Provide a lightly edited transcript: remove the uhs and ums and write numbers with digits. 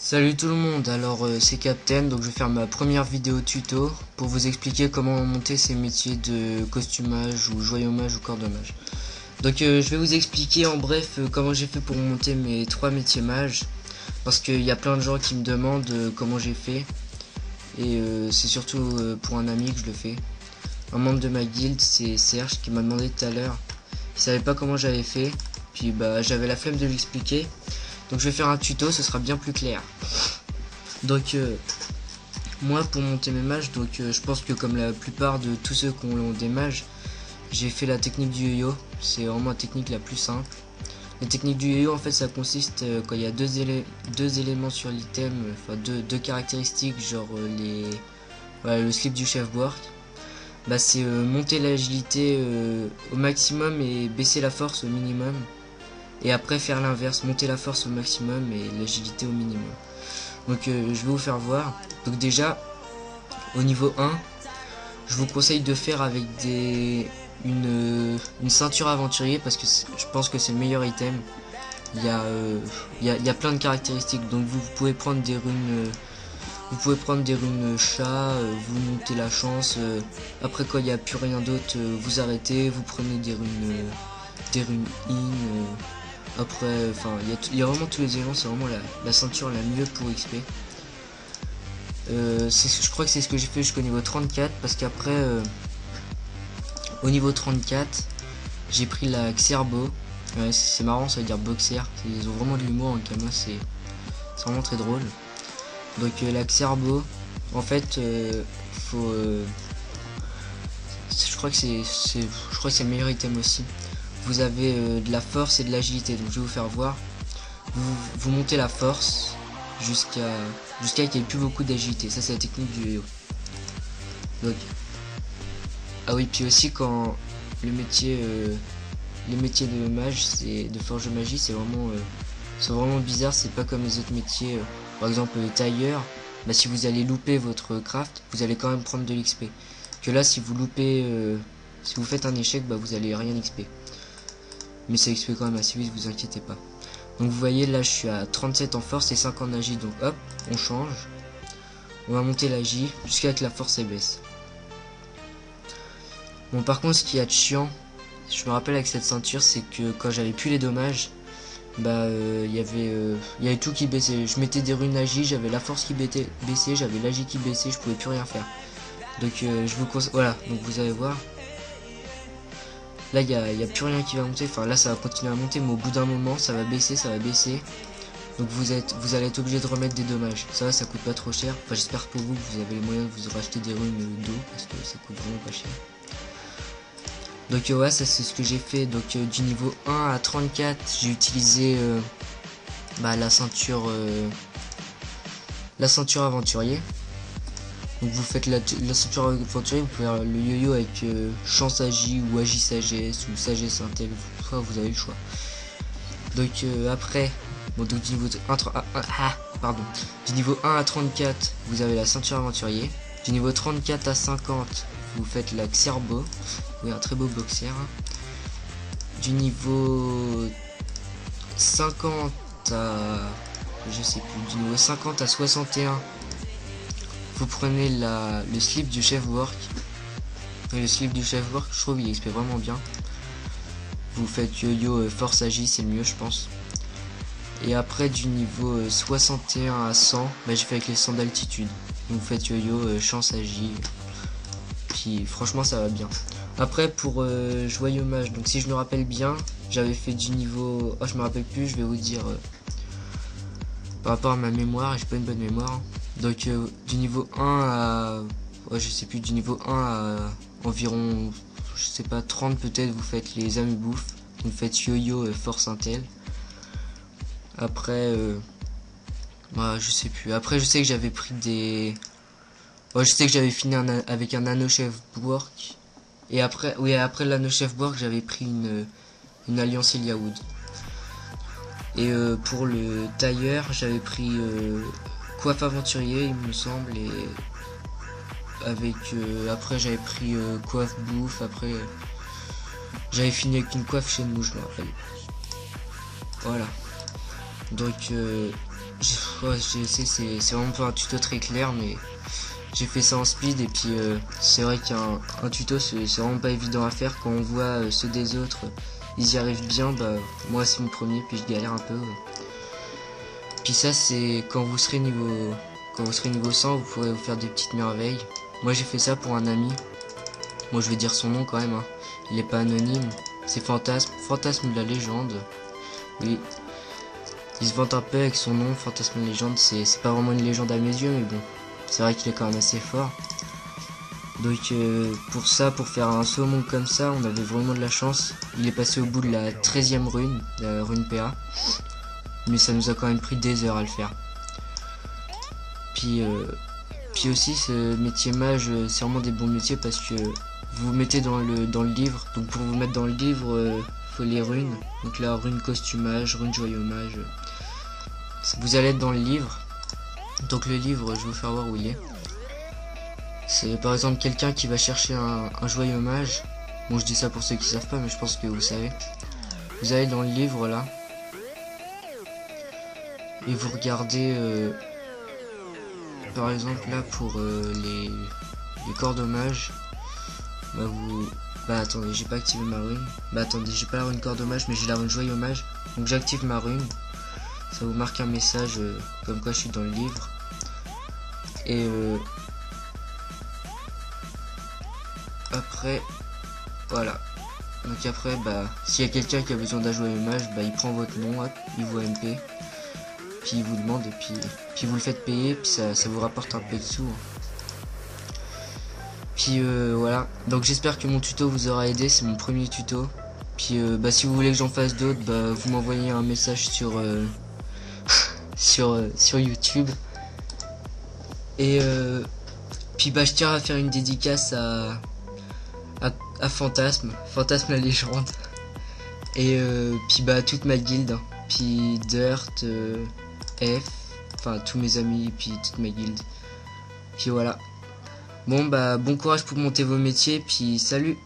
Salut tout le monde, alors c'est Captain, donc je vais faire ma première vidéo tuto pour vous expliquer comment monter ces métiers de costumage ou joyomage ou cordomage. Donc je vais vous expliquer en bref comment j'ai fait pour monter mes 3 métiers mages, parce qu'il y a plein de gens qui me demandent comment j'ai fait, et c'est surtout pour un ami que je le fais. Un membre de ma guilde, c'est Serge, qui m'a demandé tout à l'heure, il savait pas comment j'avais fait, puis bah j'avais la flemme de lui expliquer. Donc je vais faire un tuto, ce sera bien plus clair. Donc moi pour monter mes mages, donc je pense que comme la plupart de tous ceux qui ont des mages, j'ai fait la technique du yo-yo. C'est vraiment la technique la plus simple. La technique du yo-yo en fait ça consiste quand il y a deux éléments sur l'item, enfin deux caractéristiques, genre le slip du chef work. Bah c'est monter l'agilité au maximum et baisser la force au minimum. Et après faire l'inverse, monter la force au maximum et l'agilité au minimum. Donc je vais vous faire voir. Donc déjà, au niveau 1, je vous conseille de faire avec une ceinture aventurier parce que je pense que c'est le meilleur item. Il y a plein de caractéristiques, donc vous pouvez prendre des runes. Vous pouvez prendre des runes chat, vous montez la chance. Après quand il n'y a plus rien d'autre, vous arrêtez, vous prenez des runes in. Après, enfin, il y a vraiment tous les éléments, c'est vraiment la ceinture la mieux pour XP. Je crois que c'est ce que j'ai fait jusqu'au niveau 34, parce qu'après, au niveau 34, j'ai pris la Xerbo. Ouais, c'est marrant, ça veut dire boxer. Ils ont vraiment de l'humour en Kama, c'est vraiment très drôle. Donc la Xerbo, en fait, faut... je crois que c'est le meilleur item aussi. Vous avez de la force et de l'agilité, donc je vais vous faire voir. Vous montez la force jusqu'à qu'il n'y ait plus beaucoup d'agilité. Ça c'est la technique du yo-yo. Donc ah oui, puis aussi quand les métiers de mage, c'est de forge de magie, c'est vraiment bizarre. C'est pas comme les autres métiers, par exemple tailleur. Bah, si vous allez louper votre craft, vous allez quand même prendre de l'XP. Que là, si vous loupez, si vous faites un échec, bah vous allez rien XP. Mais ça XP quand même assez vite, vous inquiétez pas. Donc vous voyez là je suis à 37 en force et 5 en agi, donc hop, on change. On va monter l'agi jusqu'à que la force elle baisse. Bon par contre ce qui est chiant, je me rappelle avec cette ceinture, c'est que quand j'avais plus les dommages, bah il y avait tout qui baissait. Je mettais des runes agi, j'avais la force qui baissait, j'avais l'agi qui baissait, je pouvais plus rien faire. Donc je vous conseille, voilà, donc vous allez voir. Là il y a plus rien qui va monter, enfin là ça va continuer à monter, mais au bout d'un moment ça va baisser. Donc vous allez être obligé de remettre des dommages. Ça coûte pas trop cher. Enfin j'espère pour vous que vous avez les moyens de vous racheter des runes d'eau, parce que ça coûte vraiment pas cher. Donc ouais, ça c'est ce que j'ai fait. Donc du niveau 1 à 34 j'ai utilisé la ceinture aventurier. Donc vous faites la ceinture aventurier, vous pouvez faire le yo-yo avec chance agi ou agi sagesse ou sagesse intel, vous avez le choix. Donc après, bon donc du niveau 1 à 34 vous avez la ceinture aventurier. Du niveau 34 à 50 vous faites la Xerbo, oui un très beau boxer. Du niveau 50 à je sais plus, du niveau 50 à 61 vous prenez le slip du chef work. Et le slip du chef work, je trouve il XP vraiment bien. Vous faites yo-yo force agi, c'est le mieux je pense. Et après du niveau 61 à 100, j'ai fait avec les 100 d'altitude. Vous faites yo-yo chance agi. Puis franchement ça va bien. Après pour joyeux mage, donc si je me rappelle bien, j'avais fait du niveau... Oh je me rappelle plus, je vais vous dire par rapport à ma mémoire, j'ai pas une bonne mémoire. Donc du niveau 1 à... Ouais, je sais plus, du niveau 1 à environ, je sais pas, 30 peut-être, vous faites les amis bouffe. Vous faites yo-yo force intel. Après, je sais plus. Après, je sais que j'avais pris des... Ouais, je sais que j'avais fini avec un nano chef work. Et après, oui, après l'anno chef work, j'avais pris une alliance Eliawood. Et pour le tailleur, j'avais pris... coiffe aventurier il me semble, et avec après j'avais pris coiffe bouffe, après j'avais fini avec une coiffe chez nous, je me rappelle. Voilà, donc Ouais, je sais, c'est vraiment pas un tuto très clair, mais j'ai fait ça en speed. Et puis c'est vrai qu'un tuto c'est vraiment pas évident à faire. Quand on voit ceux des autres, ils y arrivent bien, bah moi c'est mon premier, puis je galère un peu. Puis ça c'est quand vous serez niveau 100, vous pourrez vous faire des petites merveilles. Moi j'ai fait ça pour un ami. Moi je vais dire son nom quand même, hein. Il est pas anonyme. C'est Fantasme de la légende. Oui. Il se vante un peu avec son nom, Fantasme de la légende. C'est pas vraiment une légende à mes yeux, mais bon. C'est vrai qu'il est quand même assez fort. Donc pour ça, pour faire un saut au monde comme ça, on avait vraiment de la chance. Il est passé au bout de la 13e rune, la rune PA. Mais ça nous a quand même pris des heures à le faire. Puis aussi ce métier mage, c'est vraiment des bons métiers parce que vous vous mettez dans le livre. Donc pour vous mettre dans le livre, faut les runes. Donc la rune costumage, rune joyau-mage. Vous allez être dans le livre. Donc le livre, je vais vous faire voir où il est. C'est par exemple quelqu'un qui va chercher un joyau-mage. Bon, je dis ça pour ceux qui savent pas, mais je pense que vous savez. Vous allez dans le livre là. Et vous regardez par exemple là pour les corps d'hommage. Bah attendez, j'ai pas activé ma rune. Bah attendez, j'ai pas la rune corps d'hommage, mais j'ai la rune joyau-mage. Donc j'active ma rune. Ça vous marque un message comme quoi je suis dans le livre. Et après, voilà. Donc après, bah, s'il y a quelqu'un qui a besoin d'un joyau-mage, bah, il prend votre nom, hop, il vous MP, puis il vous demande, et puis vous le faites payer, puis ça vous rapporte un peu de sous. Puis voilà. Donc j'espère que mon tuto vous aura aidé, c'est mon premier tuto. Puis bah, si vous voulez que j'en fasse d'autres, bah, vous m'envoyez un message sur sur YouTube. Et puis bah je tiens à faire une dédicace à Fantasme la légende. Et puis bah toute ma guilde, hein. Puis Dirt, F, enfin tous mes amis, puis toute ma guilde. Puis voilà. Bon bah bon courage pour monter vos métiers, puis salut.